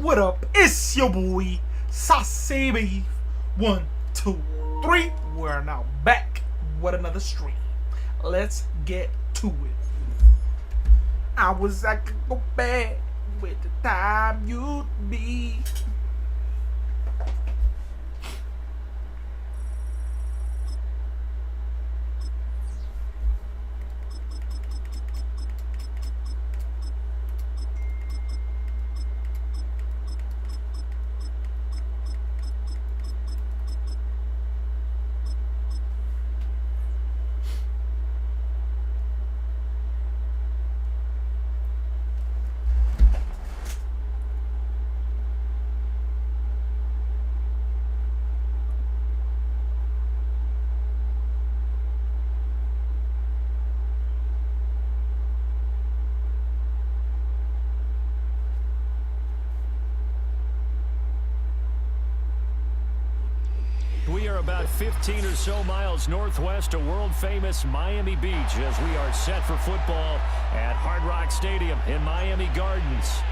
What up? It's your boy, Saucy Beef. 1, 2, 3. We're now back with another stream. Let's get to it. I was acting go bad with the time you'd be. We are about 15 or so miles northwest of world-famous Miami Beach as we are set for football at Hard Rock Stadium in Miami Gardens.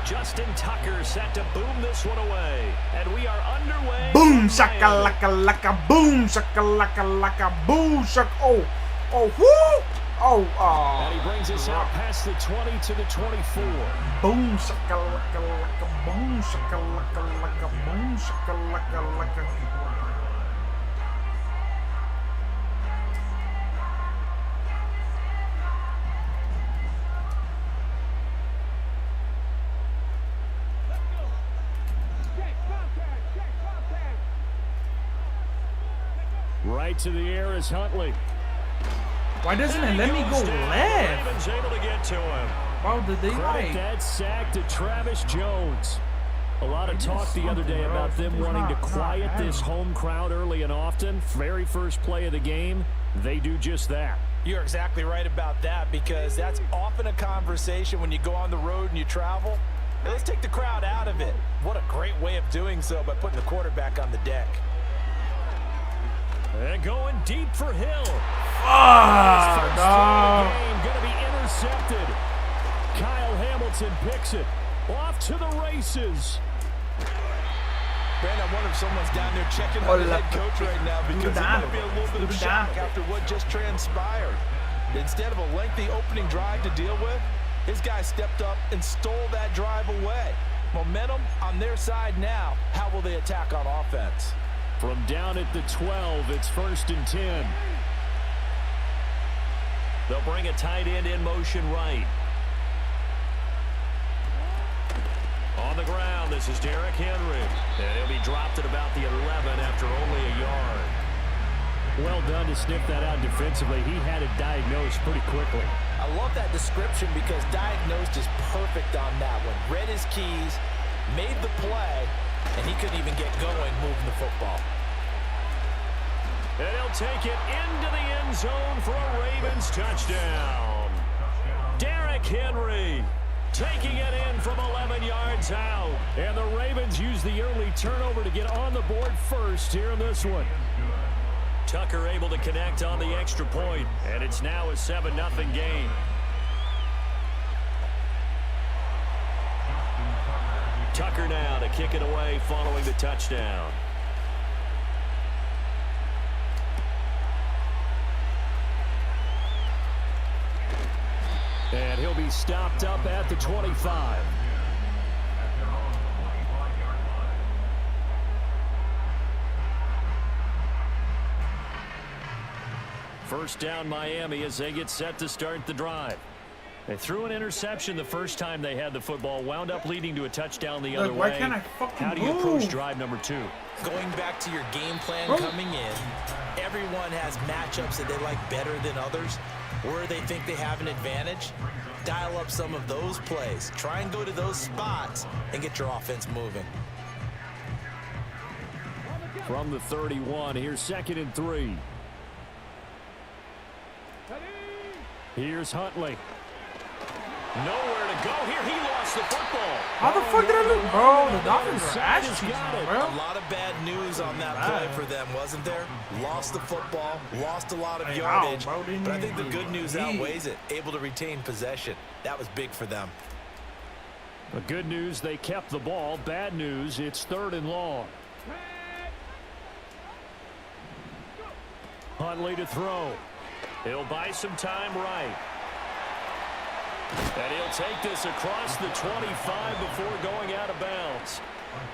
Justin Tucker set to boom this one away, and we are underway. Boom shakalaka laka, boom shakalaka laka, boom shak. Oh, whoo! Oh, and he brings us out past the 20 to the 24. Boom shakalaka laka, boom shakalaka laka, boom shakalaka laka. Right to the air is Huntley. Why doesn't it let me go left? Ravens able to get to him. Wow, did they Credit that sack to Travis Jones. A lot of talk the other day about them wanting to quiet this home crowd early and often. Very first play of the game, they do just that. You're exactly right about that, because that's often a conversation when you go on the road and you travel. Hey, let's take the crowd out of it. What a great way of doing so by putting the quarterback on the deck. And going deep for Hill. No. Going to be intercepted. Kyle Hamilton picks it. Off to the races. Ben, I wonder if someone's down there checking on the head coach right now, because he might be a little bit of shock after what just transpired. Instead of a lengthy opening drive to deal with, his guy stepped up and stole that drive away. Momentum on their side now. How will they attack on offense? From down at the 12, it's 1st and 10. They'll bring a tight end in motion right. On the ground, this is Derrick Henry. And he'll be dropped at about the 11 after only a yard. Well done to sniff that out defensively. He had it diagnosed pretty quickly. I love that description, because diagnosed is perfect on that one. Read his keys, made the play, and he couldn't even get going moving the football. And he'll take it into the end zone for a Ravens touchdown. Derrick Henry taking it in from 11 yards out. And the Ravens use the early turnover to get on the board first here in this one. Tucker able to connect on the extra point, and it's now a 7-0 game. Tucker now to kick it away following the touchdown. And he'll be stopped up at the 25. First down Miami as they get set to start the drive. They threw an interception the first time they had the football, wound up leading to a touchdown the other why way. can't I fucking How do you move? approach drive number 2? Going back to your game plan coming in, everyone has matchups that they like better than others. Where they think they have an advantage, dial up some of those plays. Try and go to those spots and get your offense moving. From the 31, here's 2nd and 3. Here's Huntley. Nowhere to go here. He lost the football. How the fuck did I lose? Bro, the Dolphins are ass Has cheeks, got it. bro. A lot of bad news on that play for them, wasn't there? Lost the football, lost a lot of yardage, bro, but I think the good news outweighs it. Able to retain possession. That was big for them. The good news, they kept the ball. Bad news, it's 3rd and long. Huntley to throw. He'll buy some time right. And he'll take this across the 25 before going out of bounds.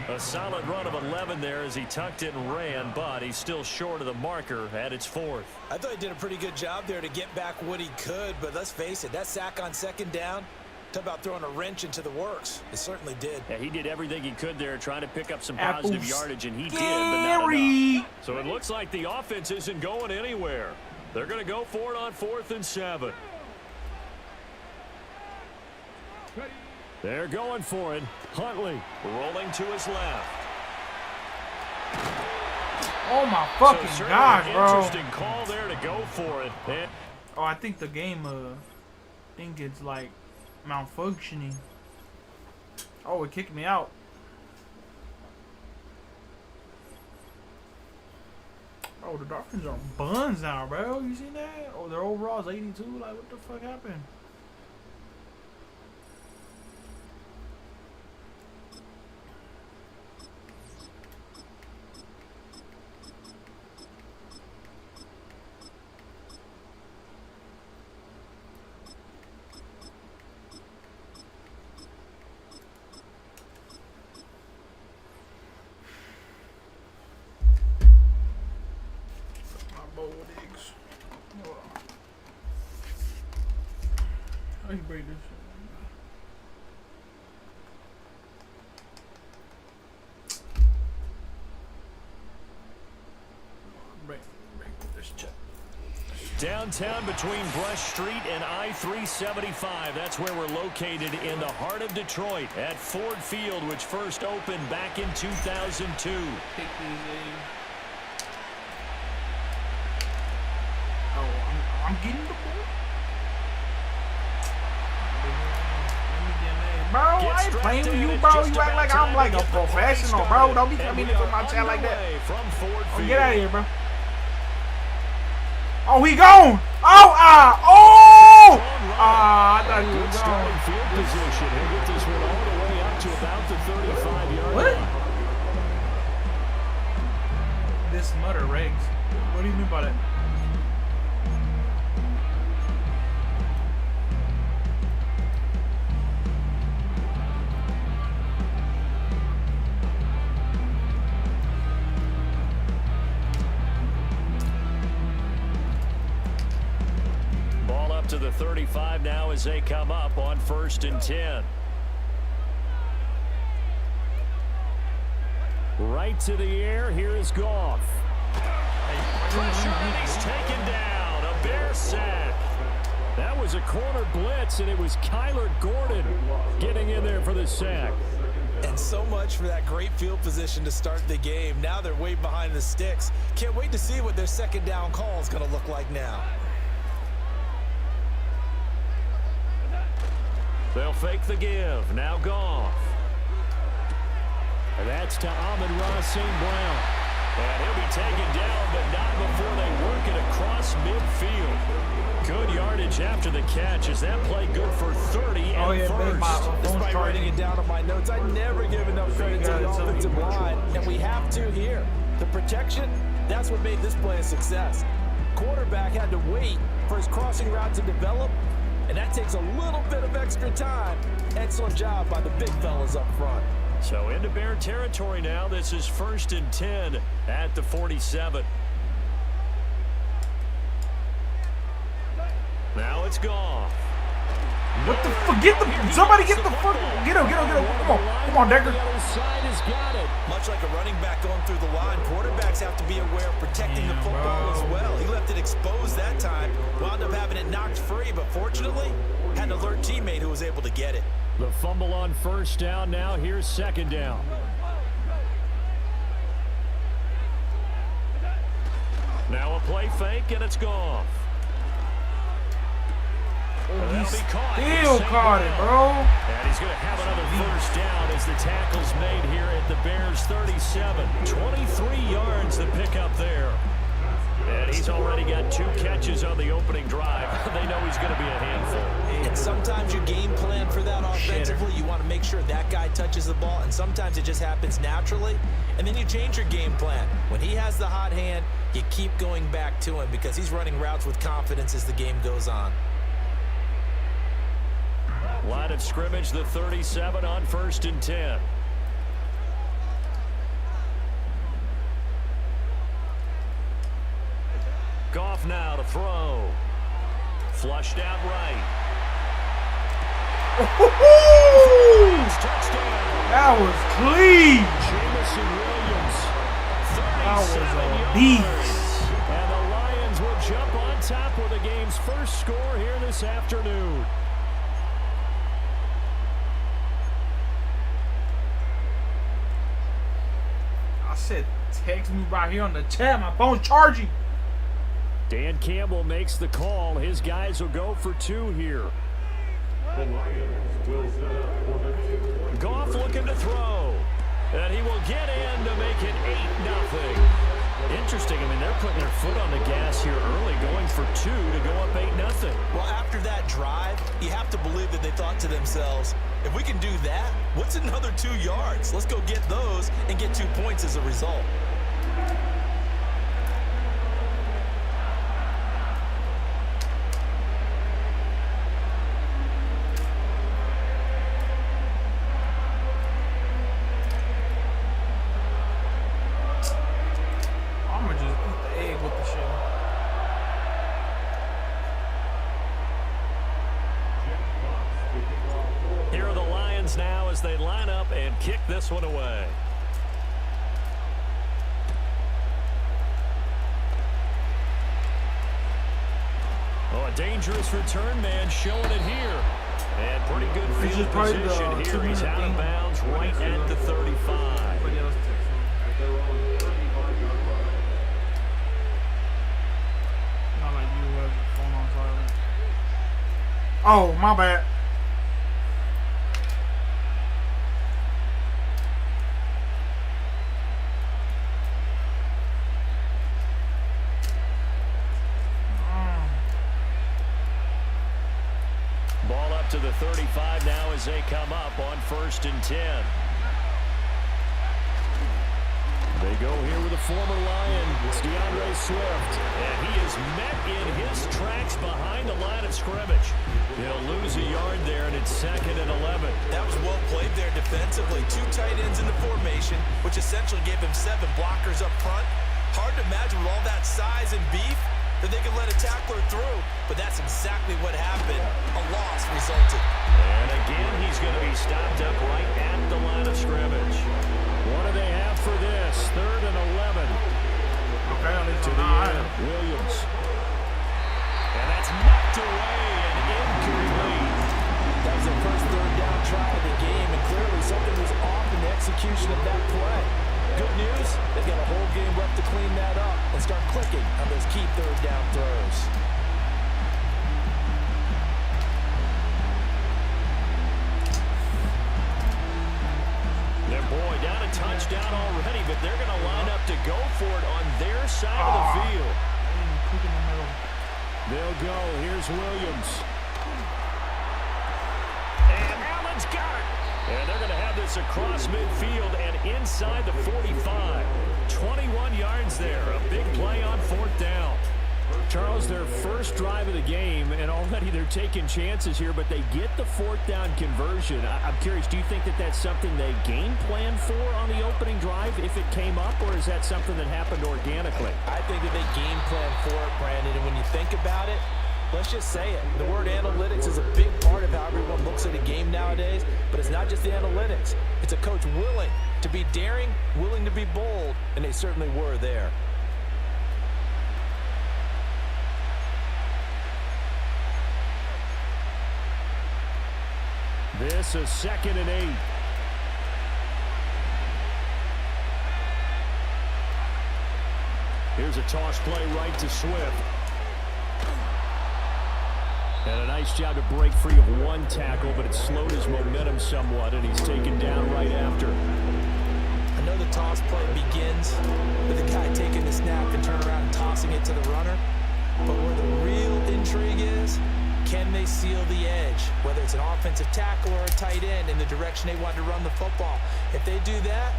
A solid run of 11 there as he tucked it and ran, but he's still short of the marker at its 4th. I thought he did a pretty good job there to get back what he could, but let's face it, that sack on 2nd down, talk about throwing a wrench into the works. It certainly did. Yeah, he did everything he could there trying to pick up some Apple positive yardage, and he did, but not scary. enough. So it looks like the offense isn't going anywhere. They're going to go for it on 4th and 7. They're going for it. Huntley rolling to his left. Oh my fucking So gosh, bro. interesting call there to go for it. And Oh, I think the game, think it's like malfunctioning. Oh, it kicked me out. Oh, the Dolphins are buns now, bro. You seen that? Oh, their overall is 82. Like, what the fuck happened? How you break this shit? Break this shit. downtown between Brush Street and I-375. That's where we're located in the heart of Detroit at Ford Field, which first opened back in 2002. I'm getting the ball. Bro, I ain't playing with you, bro. You act like I'm like a professional, bro. Don't be coming into my chat like that. Oh, get out of here, bro. Oh, he gone. Oh, I thought he was gone. Field position. He'll get this one all the way up to about the 35-yard What? line. This mutter regs. What do you mean by that? Ball up to the 35 now as they come up on 1st and 10. Right to the air. Here is Goff. Pressure, and he's taken down. A Bear sack. That was a corner blitz, and it was Kyler Gordon getting in there for the sack. And so much for that great field position to start the game. Now they're way behind the sticks. Can't wait to see what their second down call is going to look like now. They'll fake the give. Now Goff. And that's to Amon-Ra St. Brown. And he'll be taken down, but not before they work it across midfield. Good yardage after the catch. Is that play good for 30 and first? Despite writing it down on my notes, I never give enough credit to the offensive line, and we have to here. The protection, that's what made this play a success. Quarterback had to wait for his crossing route to develop, and that takes a little bit of extra time. Excellent job by the big fellas up front. So into Bear territory now. This is 1st and 10 at the 47. Now it's Goff. What the fuck? Get the somebody get the fuck. Get him. Come on, Decker. The other side has got it. Much like a running back going through the line, quarterbacks have to be aware of protecting the football as well. He left it exposed that time, wound up having it knocked free, but fortunately, had an alert teammate who was able to get it. The fumble on first down now. Here's second down. Now a play fake, and it's gone. He still caught it, bro. And he's going to have another first down as the tackle's made here at the Bears 37. 23 yards to pick up there. And he's already got 2 catches on the opening drive. They know he's going to be a handful. And sometimes you game plan for that offensively. You want to make sure that guy touches the ball, and sometimes it just happens naturally. And then you change your game plan. When he has the hot hand, you keep going back to him because he's running routes with confidence as the game goes on. Line of scrimmage, the 37 on 1st and 10. Goff now to throw. Flushed out right. Touchdown. That was clean. Jamison Williams. That was a 37 beast. yards. And the Lions will jump on top with the game's first score here this afternoon. I said, text me right here on the chat. My phone's charging. Dan Campbell makes the call. His guys will go for 2 here. Goff looking to throw. And he will get in to make it 8-0. Interesting. I mean, they're putting their foot on the gas here early, going for 2 to go up 8-0. Well, after that drive, you have to believe that they thought to themselves, if we can do that, what's another 2 yards? Let's go get those and get 2 points as a result. I'm gonna just eat the egg with the shell. Here are the Lions now as they line up and kick this one away. Oh, a dangerous return man showing it here. And pretty good field position here. He's out of bounds right at the 35. Not like you have your phone on silent. Oh, my bad. Ball up to the 35 now as they come up on 1st and 10. They go here with a former Lion. It's DeAndre Swift. And he is met in his tracks behind the line of scrimmage. He'll lose a yard there, and it's 2nd and 11. That was well played there defensively. 2 tight ends in the formation, which essentially gave him 7 blockers up front. Hard to imagine with all that size and beef that they could let a tackler through, but that's exactly what happened. A loss resulted. And again, he's going to be stopped up right at the line of scrimmage. What do they have for this? 3rd and 11. Okay, at least To the end, Williams. And that's knocked away and incomplete. That was their first 3rd down try of the game, and clearly something was off in the execution of that play. Good news, they've got a whole game left to clean that up and start clicking on those key 3rd down throws. And boy, down a touchdown already, but they're going to line up to go for it on their side of the field. They'll go. Here's Williams. And Allen's got it. And they're going to have this across midfield and inside the 45. 21 yards there. A big play on 4th down. Charles, their first drive of the game, and already they're taking chances here, but they get the 4th down conversion. I'm curious, do you think that that's something they game plan for on the opening drive if it came up, or is that something that happened organically? I think that they game plan for it, Brandon, and when you think about it, Let's just say it. The word analytics is a big part of how everyone looks at a game nowadays, but it's not just the analytics. It's a coach willing to be daring, willing to be bold, and they certainly were there. This is 2nd and 8. Here's a toss play right to Swift. And a nice job to break free of one tackle, but it slowed his momentum somewhat, and he's taken down right after. I know the toss play begins with the guy taking the snap and turn around and tossing it to the runner. But where the real intrigue is, can they seal the edge? Whether it's an offensive tackle or a tight end in the direction they want to run the football. If they do that,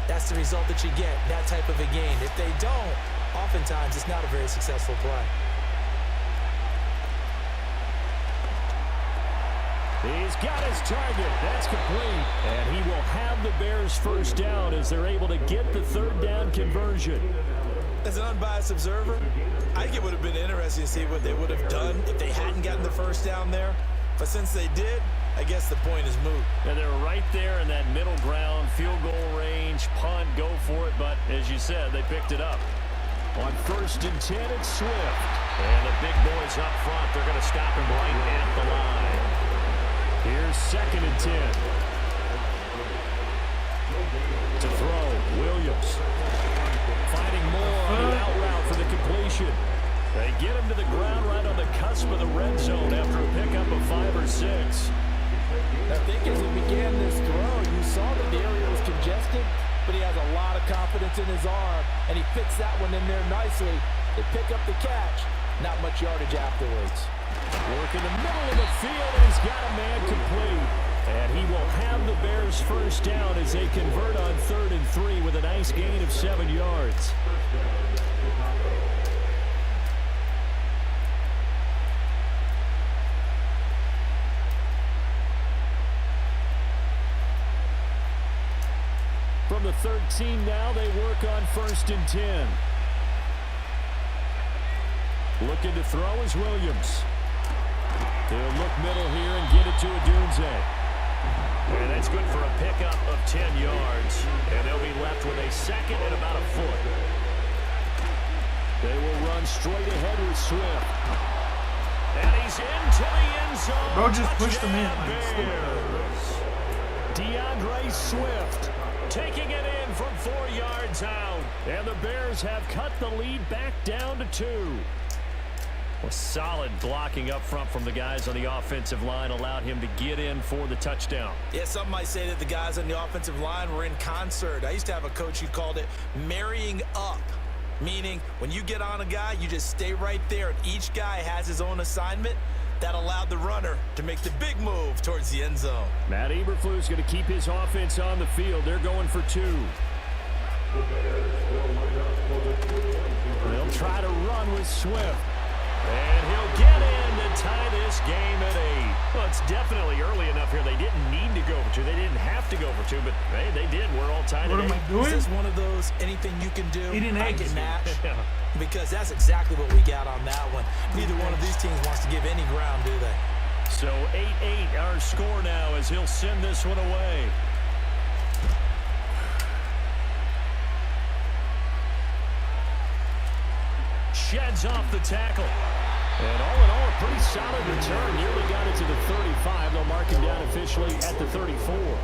that's the result that you get, that type of a gain. If they don't, oftentimes it's not a very successful play. He's got his target. That's complete. And he will have the Bears first down as they're able to get the 3rd down conversion. As an unbiased observer, I think it would have been interesting to see what they would have done if they hadn't gotten the first down there. But since they did, I guess the point is moot. And they're right there in that middle ground, field goal range, punt, go for it. But as you said, they picked it up. On 1st and 10, it's Swift. And the big boys up front, they're going to stop him right at the line. Here's 2nd and 10. To throw, Williams. Finding more on the out route for the completion. They get him to the ground right on the cusp of the red zone after a pickup of 5 or 6. I think as he began this throw, you saw that the area was congested, but he has a lot of confidence in his arm, and he fits that one in there nicely. They pick up the catch, not much yardage afterwards. Work in the middle of the field, and he's got a man complete. And he will have the Bears first down as they convert on 3rd and 3 with a nice gain of 7 yards. From the 13 now, they work on 1st and 10. Looking to throw is Williams. He'll look middle here and get it to Odunze. And that's good for a pickup of 10 yards. And they'll be left with a 2nd and about a foot. They will run straight ahead with Swift. And he's into the end zone. Bro just pushed him in. DeAndre Swift taking it in from 4 yards out. And the Bears have cut the lead back down to 2. Well, solid blocking up front from the guys on the offensive line allowed him to get in for the touchdown. Yeah, some might say that the guys on the offensive line were in concert. I used to have a coach who called it marrying up, meaning when you get on a guy, you just stay right there, and each guy has his own assignment. That allowed the runner to make the big move towards the end zone. Matt Eberflus going to keep his offense on the field. They're going for 2. They'll try to run with Swift. And he'll get in to tie this game at 8. Well, it's definitely early enough here. They didn't need to go for 2. They didn't have to go for 2, but hey, they did. We're all tied at 8. What am I doing? Is this one of those anything you can do? Eating I eggs. can match. Because that's exactly what we got on that one. Neither one of these teams wants to give any ground, do they? So 8-8 our score now as he'll send this one away. Sheds off the tackle. And all in all, a pretty solid return. Nearly got it to the 35. They'll mark him down officially at the 34.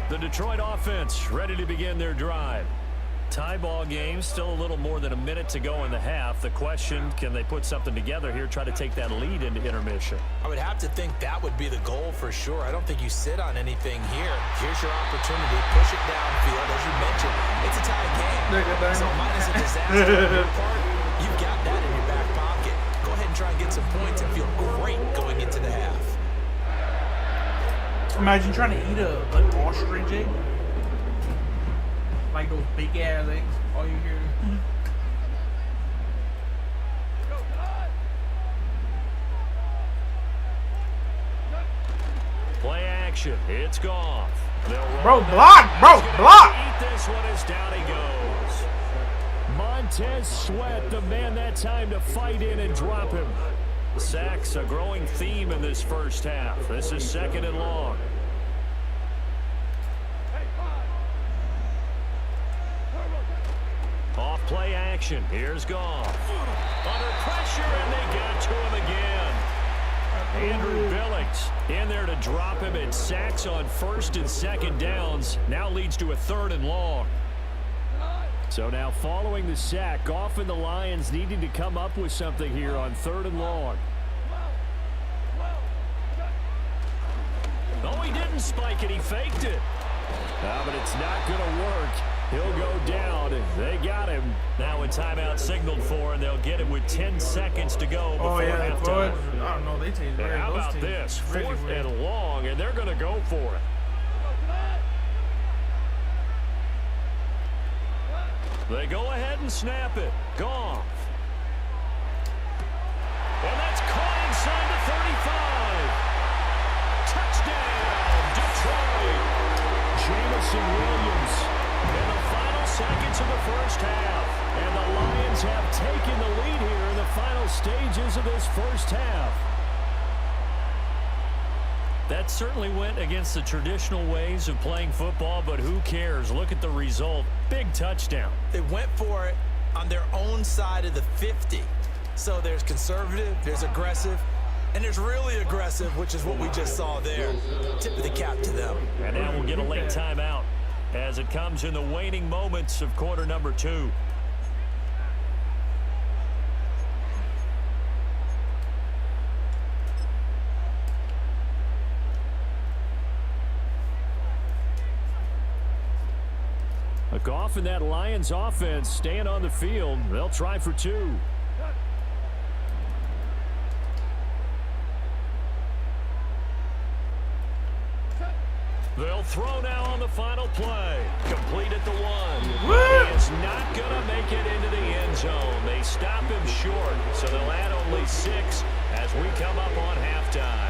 The Detroit offense ready to begin their drive. Tie ball game, still a little more than a minute to go in the half. The question, can they put something together here, try to take that lead into intermission? I would have to think that would be the goal for sure. I don't think you sit on anything here. Here's your opportunity. Push it downfield. As you mentioned, it's a tie game. So minus a disaster on your part, you've got that in your back pocket. Go ahead and try and get some points and feel great going into the half. Imagine trying to eat an ostrich egg. Like those big ass eggs. All you hear. Play action. It's Goff. Bro, block! Bro, block! Eat this one as down he goes. Montez Sweat, the man that time to fight in and drop him. Sacks, a growing theme in this first half. This is 2nd and long. Off play action. Here's Goff. Under pressure, and they got to him again. Andrew Billings in there to drop him, and sacks on 1st and 2nd downs now leads to a 3rd and long. So now following the sack, Goff and the Lions needing to come up with something here on 3rd and long. Oh, he didn't spike it. He faked it. But it's not going to work. He'll go down. They got him. Now a timeout signaled for, and they'll get it with 10 seconds to go before halftime. I don't know. They changed. How about this? 4th and long, and they're going to go for it. They go ahead and snap it. Goff. And that's caught inside the 35. Touchdown, Detroit. Jameson Williams in the final seconds of the first half. And the Lions have taken the lead here in the final stages of this first half. That certainly went against the traditional ways of playing football, but who cares? Look at the result. Big touchdown. They went for it on their own side of the 50. So there's conservative, there's aggressive, and there's really aggressive, which is what we just saw there. Tip of the cap to them. And now we'll get a late timeout as it comes in the waning moments of quarter number 2. Goff and that Lions offense staying on the field. They'll try for 2. They'll throw now on the final play. Complete at the 1. He is not going to make it into the end zone. They stop him short, so they'll add only 6 as we come up on halftime.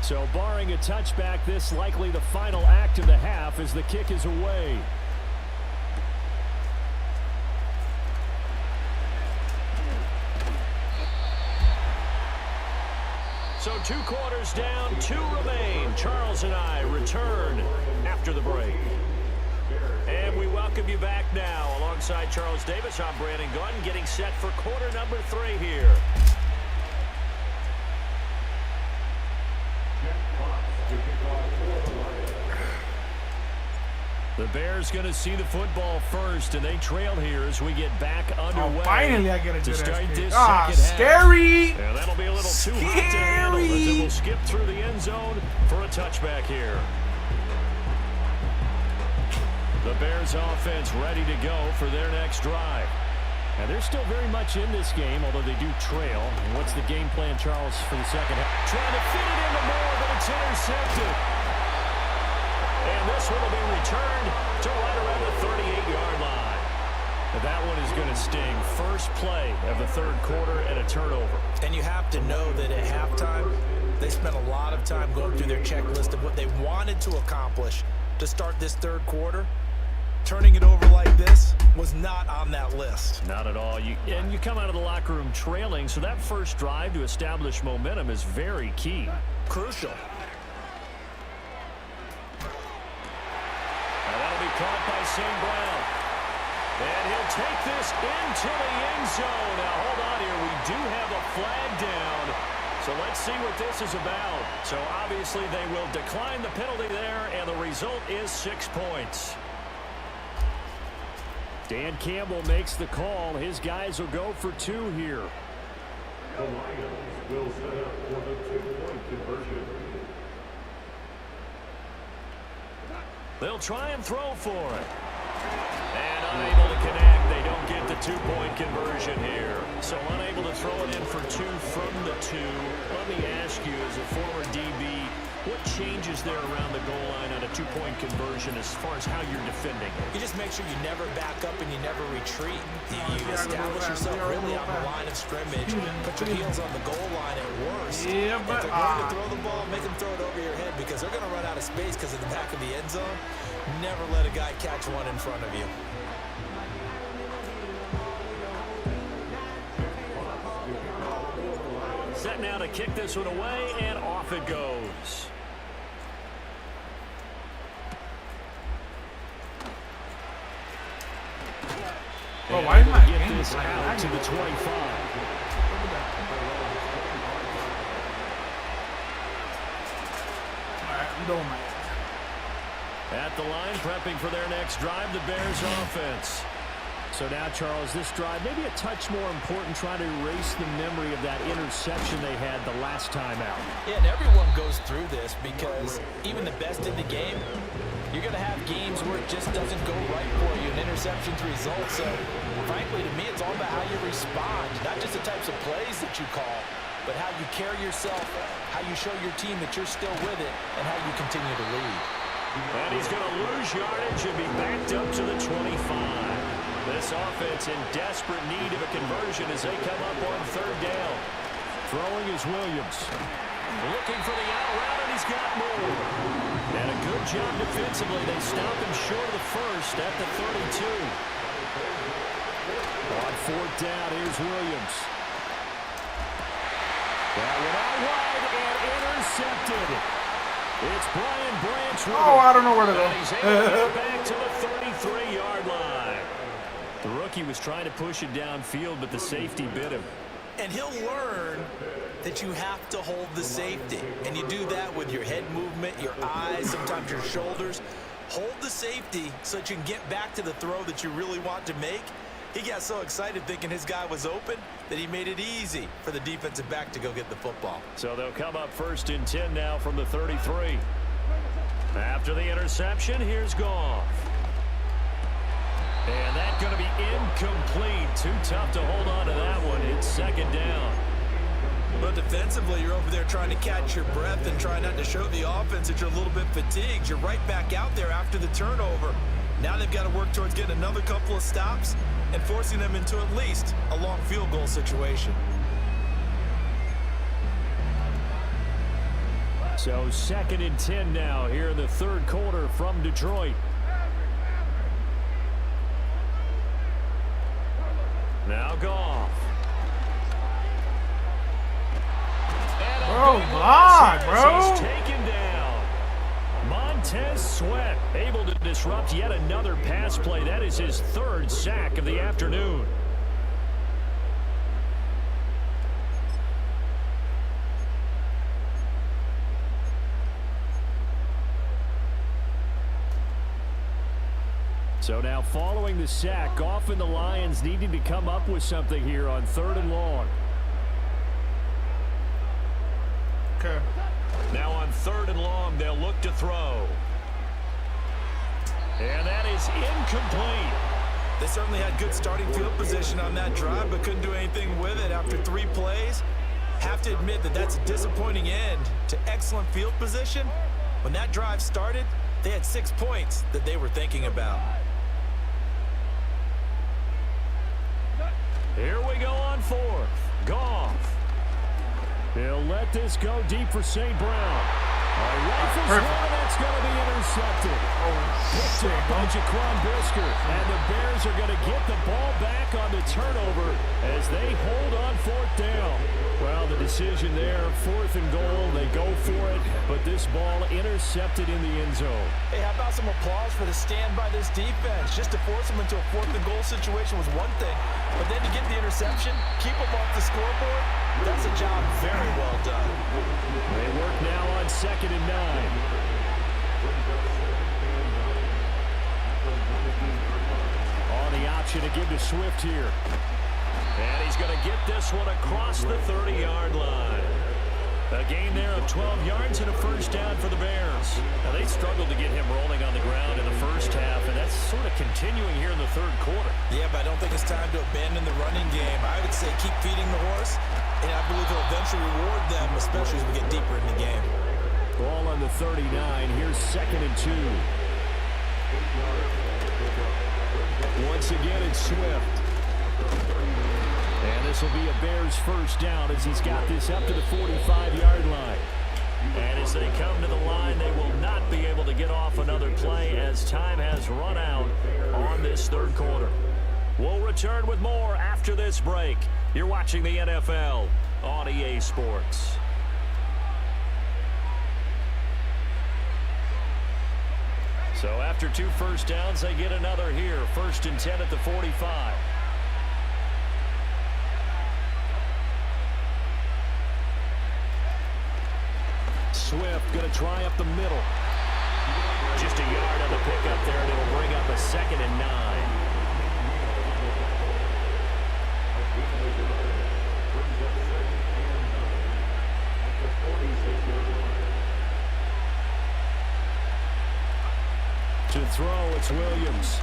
So barring a touchback, this likely the final act of the half as the kick is away. So 2 quarters down, 2 remain. Charles and I return after the break. And we welcome you back now. Alongside Charles Davis, I'm Brandon Gunn, getting set for quarter number 3 here. The Bears going to see the football first, and they trail here as we get back underway. Oh, finally I get a to good start this second scary. Half. And that'll be a little too hot to handle as it will skip through the end zone for a touchback here. The Bears offense ready to go for their next drive. And they're still very much in this game, although they do trail. And what's the game plan, Charles, for the second half? Trying to fit it into more, but it's intercepted. And this one will be returned to right around the 38-yard line. And that one is going to sting. First play of the third quarter and a turnover. And you have to know that at halftime, they spent a lot of time going through their checklist of what they wanted to accomplish to start this third quarter. Turning it over like this was not on that list. Not at all. And you come out of the locker room trailing, so that first drive to establish momentum is very key. Crucial. And that'll be caught by St. Brown. And he'll take this into the end zone. Now, hold on here. We do have a flag down. So let's see what this is about. So obviously they will decline the penalty there, and the result is 6 points. Dan Campbell makes the call. His guys will go for 2 here. The Lions will set up for the 2-point conversion. They'll try and throw for it. And unable to connect. They don't get the 2-point conversion here. So unable to throw it in for 2 from the 2. Let me ask you, as a former DB, what changes there around the goal line on a 2-point conversion as far as how you're defending? You just make sure you never back up and you never retreat. You establish yourself really on the line of scrimmage. Put your heels on the goal line at worst. Yeah, but if they're going to throw the ball, make them throw it over your head because they're going to run out of space because of the back of the end zone. Never let a guy catch one in front of you. Set now to kick this one away, and off it goes. Bro, why is my get game this out to the 25? Alright, I'm doing my At the line, prepping for their next drive, the Bears offense. So now, Charles, this drive maybe a touch more important, trying to erase the memory of that interception they had the last time out. Yeah, and everyone goes through this because even the best in the game, you're going to have games where it just doesn't go right for you, and interceptions result. So, frankly, to me, it's all about how you respond, not just the types of plays that you call, but how you carry yourself, how you show your team that you're still with it, and how you continue to lead. And he's going to lose yardage and be backed up to the 25. This offense in desperate need of a conversion as they come up on 3rd down. Throwing is Williams. Looking for the out route, and he's got more. And a good job defensively. They stop him short of the first at the 32. On 4th down, here's Williams. That went out wide and intercepted. It's Brian Branch. Oh, I don't know where to go. And he's able to get back to the 33-yard line. The rookie was trying to push it downfield, but the safety bit him. And he'll learn that you have to hold the safety. And you do that with your head movement, your eyes, sometimes your shoulders. Hold the safety so that you can get back to the throw that you really want to make. He got so excited thinking his guy was open that he made it easy for the defensive back to go get the football. So they'll come up 1st and 10 now from the 33. After the interception, here's Goff. And that's going to be incomplete. Too tough to hold on to that one. It's 2nd down. But defensively, you're over there trying to catch your breath and try not to show the offense that you're a little bit fatigued. You're right back out there after the turnover. Now they've got to work towards getting another couple of stops and forcing them into at least a long field goal situation. So 2nd and 10 now here in the 3rd quarter from Detroit. Now Goff. Bro, God, bro. He's taken down. Montez Sweat able to disrupt yet another pass play. That is his 3rd sack of the afternoon. So now following the sack, Goff and the Lions needing to come up with something here on 3rd and long. Okay. Now on 3rd and long, they'll look to throw. And that is incomplete. They certainly had good starting field position on that drive, but couldn't do anything with it after 3 plays. Have to admit that that's a disappointing end to excellent field position. When that drive started, they had 6 points that they were thinking about. Here we go on 4th. Goff. He'll let this go deep for St. Brown. Rifles one, that's going to be intercepted. Picked up by Jaquan Brisker. And the Bears are going to get the ball back on the turnover as they hold on 4th down. Well, the decision there, 4th and goal, they go for it, but this ball intercepted in the end zone. Hey, how about some applause for the stand by this defense? Just to force them into a 4th and goal situation was one thing, but then to get the interception, keep them off the scoreboard, that's a job very well done. They work now on 2nd and 9. On the outside. option to give to Swift here. And he's going to get this one across the 30-yard line. A gain there of 12 yards and a first down for the Bears. Now, they struggled to get him rolling on the ground in the first half, and that's sort of continuing here in the third quarter. Yeah, but I don't think it's time to abandon the running game. I would say keep feeding the horse, and I believe he'll eventually reward them, especially as we get deeper in the game. Ball on the 39. Here's 2nd and 2. Once again, it's Swift. And this will be a Bears first down as he's got this up to the 45-yard line. And as they come to the line, they will not be able to get off another play as time has run out on this third quarter. We'll return with more after this break. You're watching the NFL on EA Sports. So after 2 first downs, they get another here. 1st and 10 at the 45. Swift going to try up the middle. Just a yard on the pickup there, and it'll bring up a 2nd and 9. To throw, it's Williams.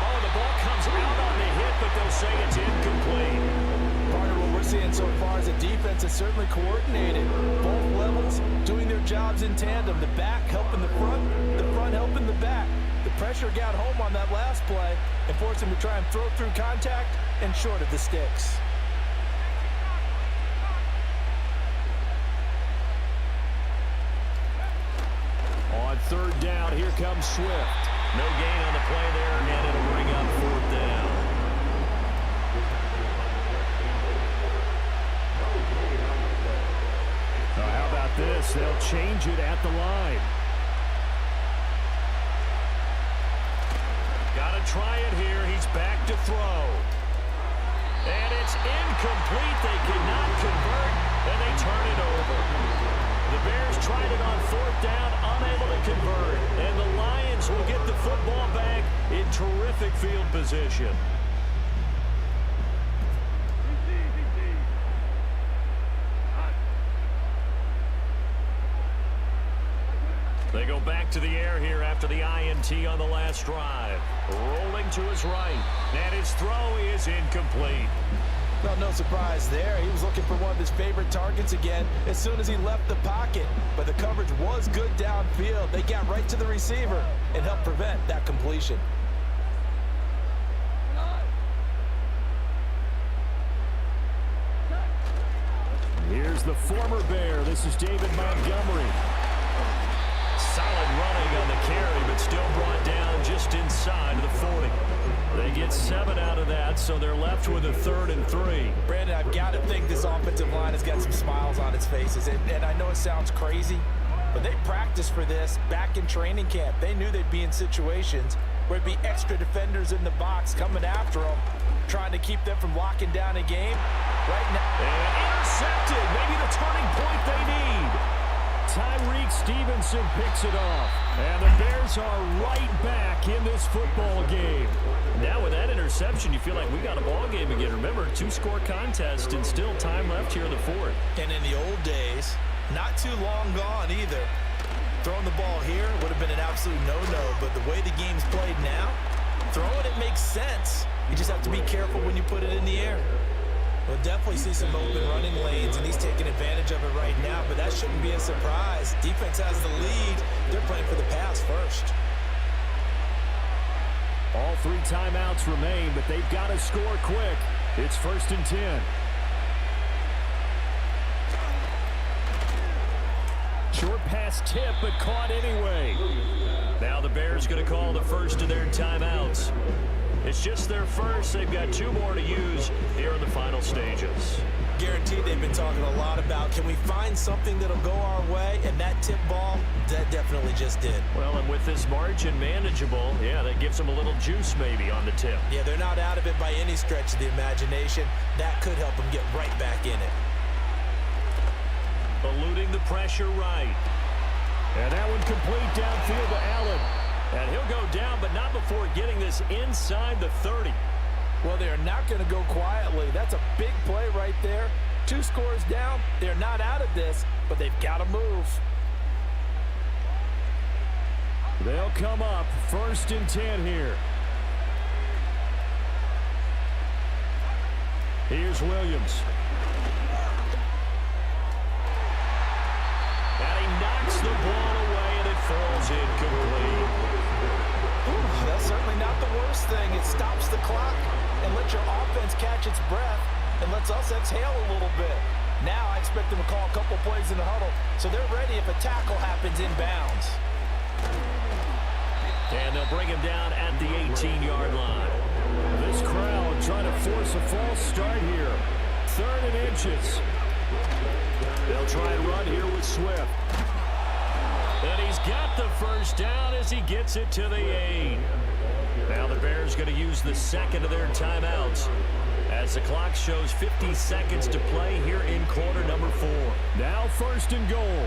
Oh, the ball comes out on the hit, but they'll say it's incomplete. Part of what we're seeing so far is the defense is certainly coordinated. Both levels doing their jobs in tandem. The back helping the front helping the back. The pressure got home on that last play and forced him to try and throw through contact and short of the sticks. On 3rd down, here comes Swift. No gain on the play there, and it'll bring up 4th down. Now, how about this? They'll change it at the line. Got to try it here. He's back to throw. And it's incomplete. They cannot convert, and they turn it over. The Bears tried it on 4th down, unable to convert. And the Lions will get the football back in terrific field position. They go back to the air here after the INT on the last drive. Rolling to his right. And his throw is incomplete. Well, no surprise there. He was looking for one of his favorite targets again as soon as he left the pocket. But the coverage was good downfield. They got right to the receiver and helped prevent that completion. Here's the former Bear. This is David Montgomery. Solid running on the carry, but still brought down just inside the 40. They get 7 out of that, so they're left with a 3rd and 3. Brandon, I've got to think this offensive line has got some smiles on its faces. And I know it sounds crazy, but they practiced for this back in training camp. They knew they'd be in situations where it'd be extra defenders in the box coming after them, trying to keep them from locking down a game. Right now. And intercepted. Maybe the turning point they need. Tyreek Stevenson picks it off. And the Bears are right back in this football game. Now with that interception, you feel like we got a ball game again. Remember, 2-score contest and still time left here in the 4th. And in the old days, not too long gone either. Throwing the ball here would have been an absolute no-no, but the way the game's played now, throwing it makes sense. You just have to be careful when you put it in the air. We'll definitely see some open running lanes, and he's taking advantage of it right now, but that shouldn't be a surprise. Defense has the lead. They're playing for the pass first. All 3 timeouts remain, but they've got to score quick. It's 1st and 10. Short pass tip, but caught anyway. Now the Bears going to call the first of their timeouts. It's just their first. They've got 2 more to use here in the final stages. Guaranteed they've been talking a lot about, can we find something that'll go our way? And that tip ball, that definitely just did. Well, and with this margin manageable, yeah, that gives them a little juice maybe on the tip. Yeah, they're not out of it by any stretch of the imagination. That could help them get right back in it. Eluding the pressure right. And that one complete downfield to Allen. And he'll go down, but not before getting this inside the 30. Well, they're not going to go quietly. That's a big play right there. 2 scores down. They're not out of this, but they've got to move. They'll come up 1st and 10 here. Here's Williams. And he knocks the ball away, and it falls incomplete. Ooh, that's certainly not the worst thing. It stops the clock and lets your offense catch its breath and lets us exhale a little bit. Now I expect them to call a couple plays in the huddle so they're ready if a tackle happens inbounds. And they'll bring him down at the 18-yard line. This crowd trying to force a false start here. 3rd and inches. They'll try and run here with Swift. And he's got the first down as he gets it to the 8. Now the Bears going to use the second of their timeouts as the clock shows 50 seconds to play here in quarter number 4. Now 1st and goal.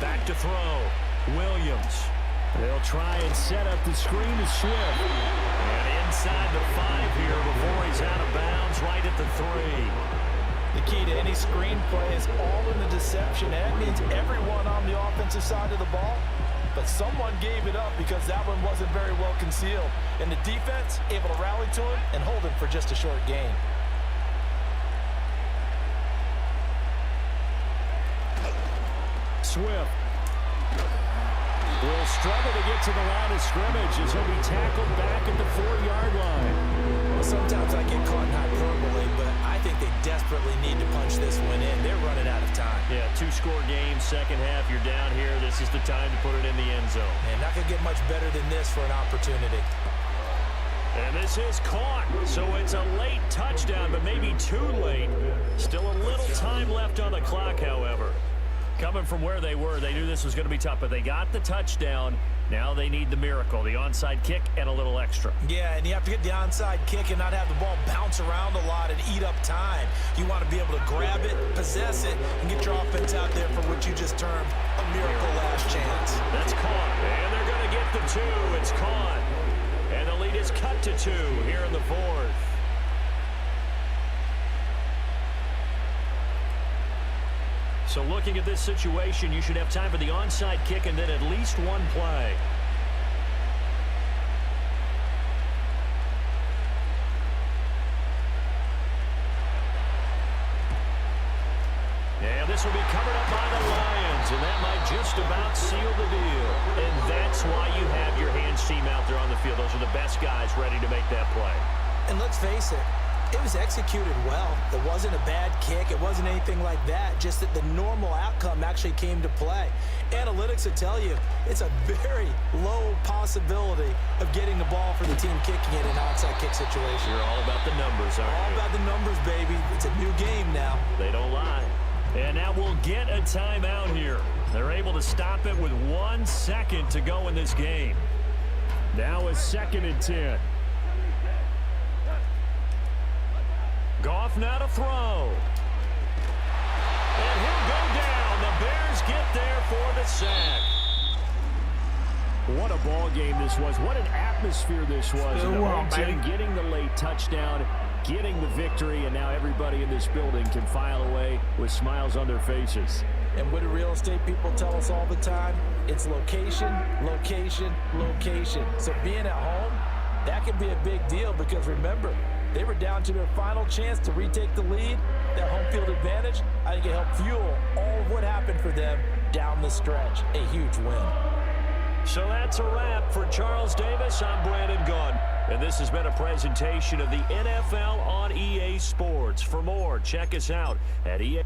Back to throw. Williams. They'll try and set up the screen to Swift. And inside the 5 here before he's out of bounds right at the 3. The key to any screenplay is all in the deception. That means everyone on the offensive side of the ball. But someone gave it up because that one wasn't very well concealed. And the defense able to rally to him and hold him for just a short gain. Swift will struggle to get to the line of scrimmage as he'll be tackled back at the 4-yard line. Well, sometimes I get caught in hyperbole, but I think they desperately need to punch this one in. They're running out of time. Yeah, 2-score game, second half, you're down here. This is the time to put it in the end zone. And not going to get much better than this for an opportunity. And this is caught, so it's a late touchdown, but maybe too late. Still a little time left on the clock, however. Coming from where they were, they knew this was going to be tough, but they got the touchdown. Now they need the miracle, the onside kick and a little extra. Yeah, and you have to get the onside kick and not have the ball bounce around a lot and eat up time. You want to be able to grab it, possess it, and get your offense out there for what you just termed a miracle last chance. That's caught, and they're going to get the 2. It's caught, and the lead is cut to 2 here in the 4th. So looking at this situation, you should have time for the onside kick and then at least one play. And this will be covered up by the Lions, and that might just about seal the deal. And that's why you have your hands team out there on the field. Those are the best guys ready to make that play. And let's face it, it was executed well. It wasn't a bad kick. It wasn't anything like that. Just that the normal outcome actually came to play. Analytics will tell you it's a very low possibility of getting the ball for the team kicking it in an onside kick situation. You're all about the numbers, aren't you? All about the numbers, baby. It's a new game now. They don't lie. And now we'll get a timeout here. They're able to stop it with 1 second to go in this game. Now it's 2nd and 10. Goff now to throw. And he'll go down. The Bears get there for the sack. What a ball game this was. What an atmosphere this was. And the home team getting the late touchdown, getting the victory, and now everybody in this building can file away with smiles on their faces. And what do real estate people tell us all the time? It's location, location, location. So being at home, that can be a big deal because remember, they were down to their final chance to retake the lead. That home field advantage, I think it helped fuel all of what happened for them down the stretch. A huge win. So that's a wrap for Charles Davis. I'm Brandon Gunn. And this has been a presentation of the NFL on EA Sports. For more, check us out at EA.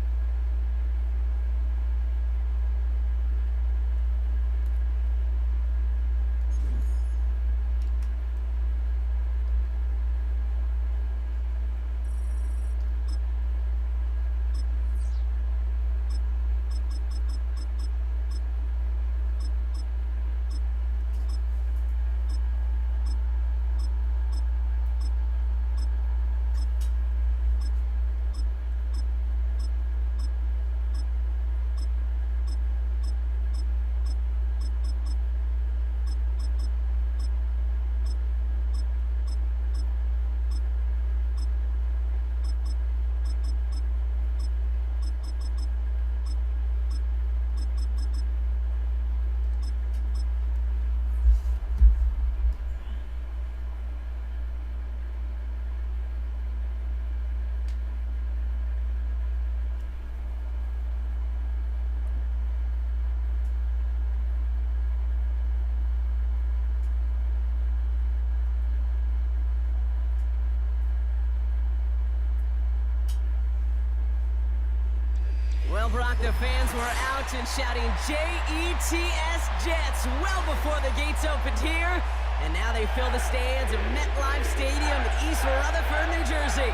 Well, Brock, the fans were out and shouting J-E-T-S Jets well before the gates opened here. And now they fill the stands of MetLife Stadium in East Rutherford, New Jersey.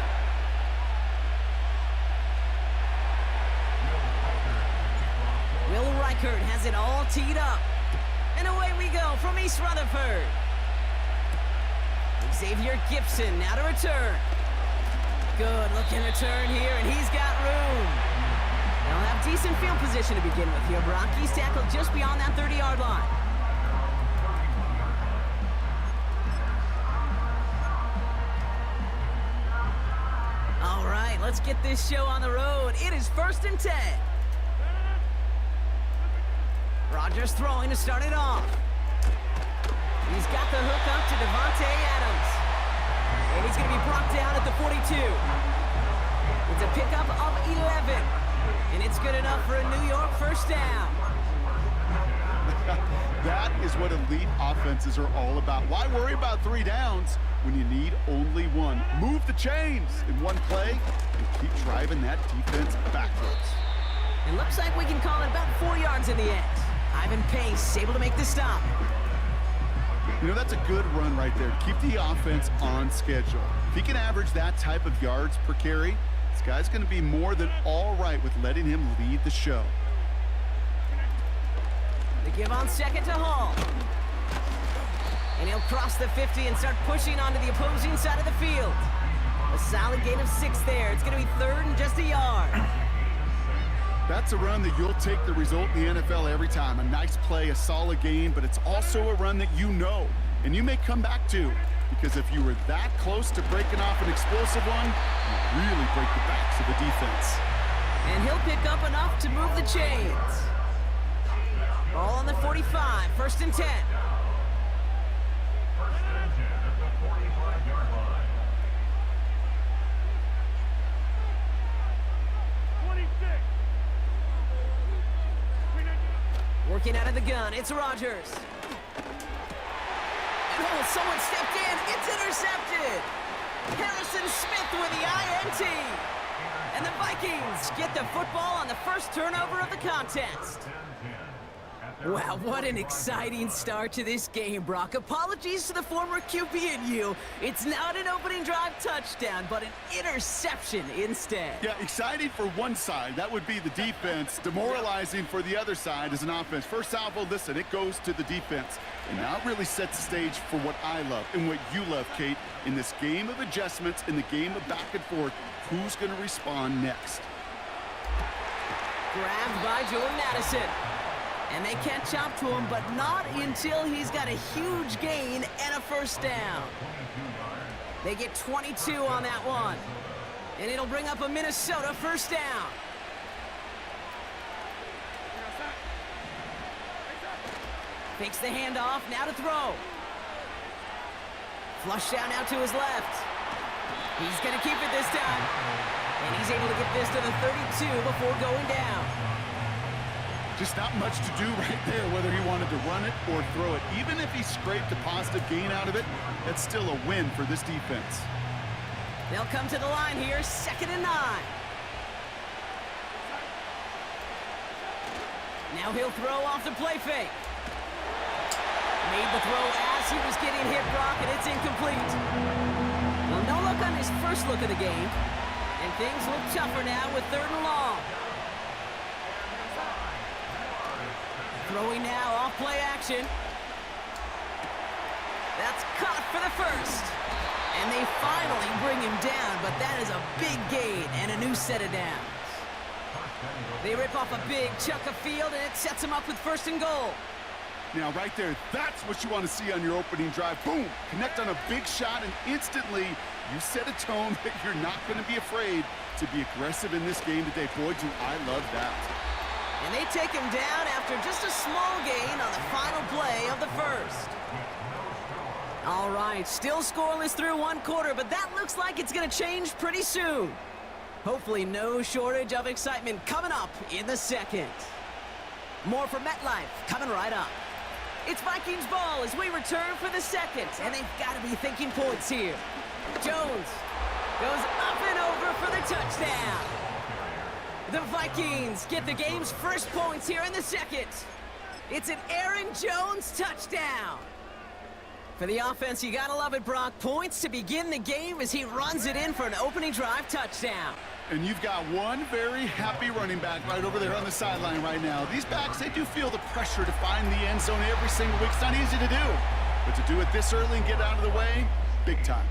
Will Reichert has it all teed up. And away we go from East Rutherford. Xavier Gibson now to return. Good looking return here, and he's got room. They'll have decent field position to begin with here, Brock. He's tackled just beyond that 30-yard line. All right, let's get this show on the road. It is 1st and 10. Rodgers throwing to start it off. He's got the hook up to Devontae Adams. And he's going to be brought down at the 42. It's a pickup of 11. And it's good enough for a New York first down. That is what elite offenses are all about. Why worry about 3 downs when you need only 1? Move the chains in one play and keep driving that defense backwards. It looks like we can call it about 4 yards in the end. Ivan Pace able to make the stop. You know, that's a good run right there. Keep the offense on schedule. If he can average that type of yards per carry, this guy's going to be more than all right with letting him lead the show. They give on second to Hall. And he'll cross the 50 and start pushing onto the opposing side of the field. A solid gain of 6 there. It's going to be 3rd and just a yard. That's a run that you'll take the result in the NFL every time. A nice play, a solid gain, but it's also a run that you know, and you may come back to, because if you were that close to breaking off an explosive one, you really break the backs of the defense. And he'll pick up enough to move the chains. Ball on the 45, 1st and 10. Working out of the gun, it's Rodgers. And oh, someone stepped in, it's intercepted. Harrison Smith with the INT. And the Vikings get the football on the first turnover of the contest. Wow, what an exciting start to this game, Brock. Apologies to the former QB and you. It's not an opening drive touchdown, but an interception instead. Yeah, exciting for one side. That would be the defense. Demoralizing for the other side as an offense. First salvo, listen, it goes to the defense. And now it really sets the stage for what I love and what you love, Kate. In this game of adjustments, in the game of back and forth, who's going to respond next? Grabbed by Jordan Addison. And they catch up to him, but not until he's got a huge gain and a first down. They get 22 on that one. And it'll bring up a Minnesota first down. Fakes the handoff, now to throw. Flush down now to his left. He's going to keep it this time. And he's able to get this to the 32 before going down. Just not much to do right there, whether he wanted to run it or throw it. Even if he scraped a positive gain out of it, that's still a win for this defense. They'll come to the line here, 2nd and 9. Now he'll throw off the play fake. Made the throw as he was getting hit, Brock, and it's incomplete. Well, no look on his first look of the game. And things look tougher now with 3rd and long. Throwing now off play action. That's caught for the first. And they finally bring him down, but that is a big gain and a new set of downs. They rip off a big chunk of field, and it sets him up with 1st and goal. Now, right there, that's what you want to see on your opening drive. Boom! Connect on a big shot, and instantly you set a tone that you're not going to be afraid to be aggressive in this game today. Boy, do I love that. And they take him down after just a small gain on the final play of the first. All right, still scoreless through 1 quarter, but that looks like it's going to change pretty soon. Hopefully no shortage of excitement coming up in the 2nd. More from MetLife coming right up. It's Vikings ball as we return for the 2nd, and they've got to be thinking points here. Jones goes up and over for the touchdown. The Vikings get the game's first points here in the second. It's an Aaron Jones touchdown. For the offense, you gotta love it, Brock. Points to begin the game as he runs it in for an opening drive touchdown. And you've got one very happy running back right over there on the sideline right now. These backs, they do feel the pressure to find the end zone every single week. It's not easy to do. But to do it this early and get out of the way, big time.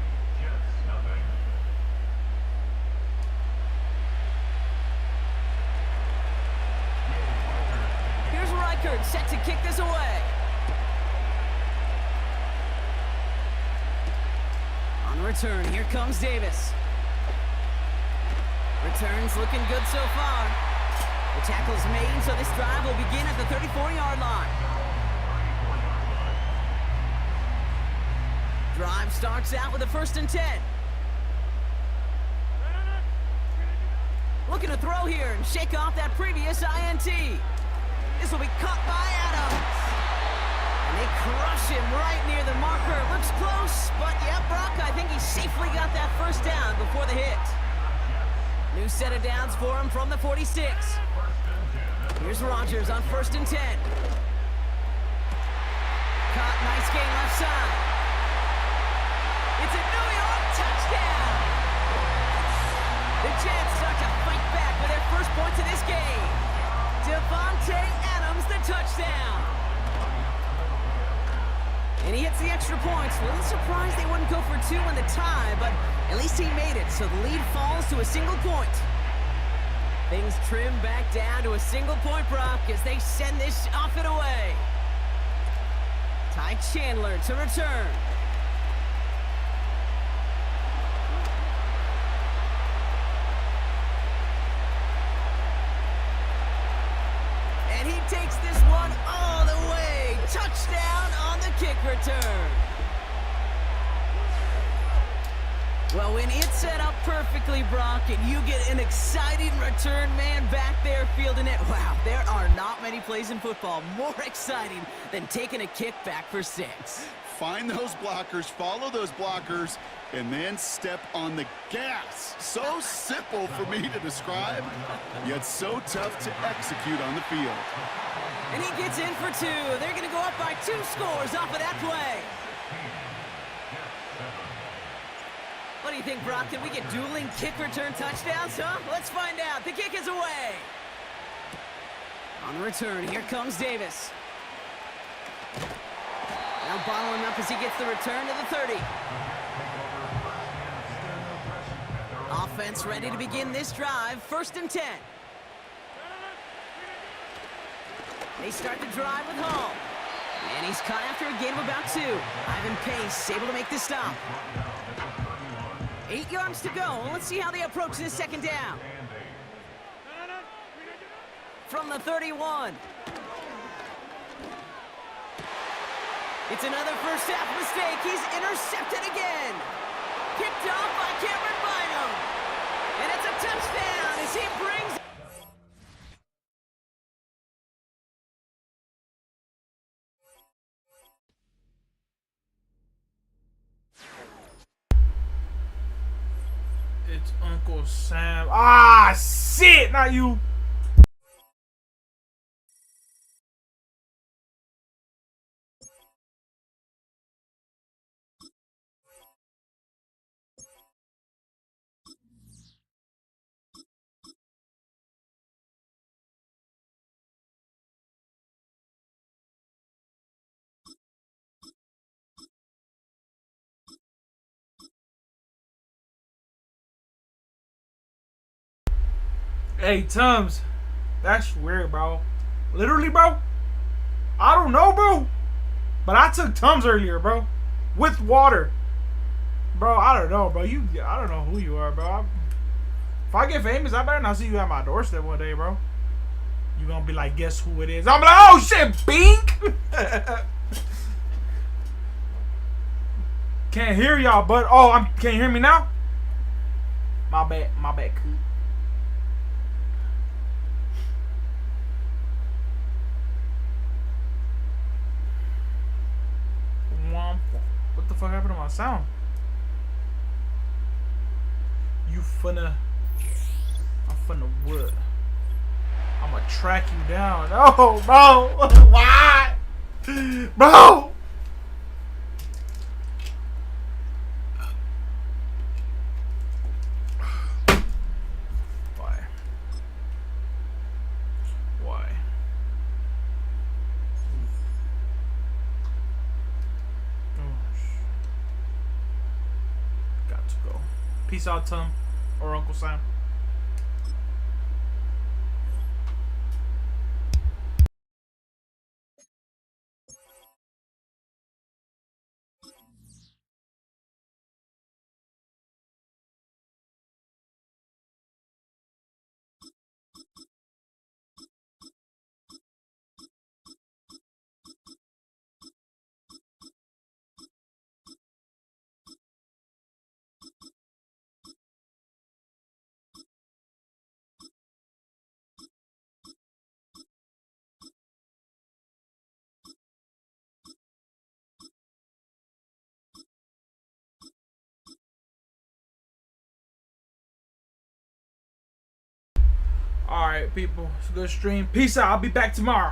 Here's Reichert set to kick this away. On the return, here comes Davis. Returns looking good so far. The tackle's made, so this drive will begin at the 34-yard line. Drive starts out with a 1st and 10. Looking to throw here and shake off that previous INT. This will be caught by Adams. And they crush him right near the marker. Looks close, but yeah, Brock, I think he safely got that 1st down before the hit. New set of downs for him from the 46. Here's Rodgers on 1st and 10. Caught, nice gain left side. It's a New York touchdown! The Jets start to fight back with their first points of this game. Devontae Adams, the touchdown. And he hits the extra points. A little surprised they wouldn't go for 2 in the tie, but at least he made it, so the lead falls to a single point. Things trim back down to a single point, Brock, as they send this off and away. Ty Chandler to return. And he takes this one all the way. Touchdown on the kick return. Well, when it's set up perfectly, Brock, and you get an exciting return man back there fielding it, wow, there are not many plays in football more exciting than taking a kick back for 6. Find those blockers, follow those blockers, and then step on the gas. So simple for me to describe, yet so tough to execute on the field. And he gets in for 2. They're going to go up by 2 scores off of that play. What do you think, Brock? Did we get dueling kick return touchdowns, huh? Let's find out. The kick is away. On the return, here comes Davis. Now bottling up as he gets the return to the 30. Offense ready to begin this drive. 1st and 10. They start the drive with Hall. And he's caught after a gain of about 2. Ivan Pace able to make this stop. 8 yards to go. Let's see how they approach this 2nd down. From the 31. It's another first half mistake. He's intercepted again. Picked off by Cameron Bynum. And it's a touchdown as he brings... It's Uncle Sam. Ah, shit, not you. Hey, Tums, that's weird, bro. Literally, bro. I don't know, bro. But I took Tums earlier, bro. With water. Bro, I don't know, bro. I don't know who you are, bro. If I get famous, I better not see you at my doorstep one day, bro. You gonna be like, guess who it is? I'm like, oh, shit, Bink. Can't hear y'all, but... Oh, can't hear me now? My bad, cool. What the fuck happened to my sound? I'm finna what? I'm gonna track you down. No, bro. Why? Bro. Why? Why? Got to go. Peace out, Tom. Or Uncle Sam. Alright, people. It's a good stream. Peace out. I'll be back tomorrow.